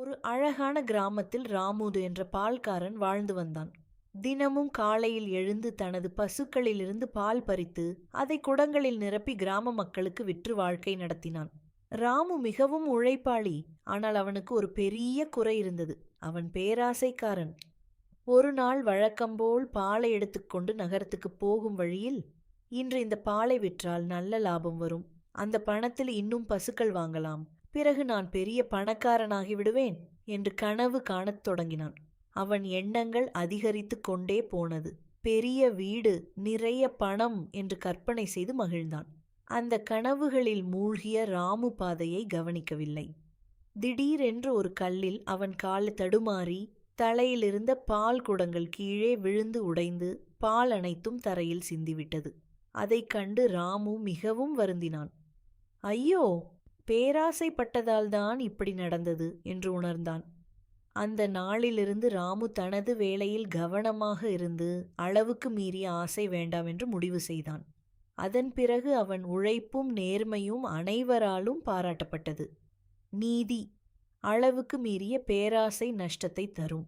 ஒரு அழகான கிராமத்தில் ராமுது என்ற பால்காரன் வாழ்ந்து வந்தான். தினமும் காலையில் எழுந்து தனது பசுக்களிலிருந்து பால் பறித்து அதை குடங்களில் நிரப்பி கிராம மக்களுக்கு விற்று வாழ்க்கை நடத்தினான். ராமு மிகவும் உழைப்பாளி. ஆனால் அவனுக்கு ஒரு பெரிய குறை இருந்தது. அவன் பேராசைக்காரன். ஒரு நாள் வழக்கம்போல் பாலை எடுத்துக்கொண்டு நகரத்துக்கு போகும் வழியில், இன்று இந்த பாலை விற்றால் நல்ல லாபம் வரும், அந்த பணத்தில் இன்னும் பசுக்கள் வாங்கலாம், பிறகு நான் பெரிய பணக்காரனாகி விடுவேன் என்று கனவு காணத் தொடங்கினான். அவன் எண்ணங்கள் அதிகரித்து கொண்டே போனது. பெரிய வீடு, நிறைய பணம் என்று கற்பனை செய்து மகிழ்ந்தான். அந்த கனவுகளில் மூழ்கிய ராமு பாதையை கவனிக்கவில்லை. திடீரென்று ஒரு கல்லில் அவன் கால் தடுமாறி தலையிலிருந்த பால் குடங்கள் கீழே விழுந்து உடைந்து பால் அனைத்தும் தரையில் சிந்திவிட்டது. அதைக் கண்டு ராமு மிகவும் வருந்தினான். ஐயோ, பேராசைப்பட்டதால்தான் இப்படி நடந்தது என்று உணர்ந்தான். அந்த நாளிலிருந்து ராமு தனது வேலையில் கவனமாக இருந்து அளவுக்கு மீறிய ஆசை வேண்டாம் என்று முடிவு செய்தான். அதன் பிறகு அவன் உழைப்பும் நேர்மையும் அனைவராலும் பாராட்டப்பட்டது. நீதி: அளவுக்கு மீறிய பேராசை நஷ்டத்தை தரும்.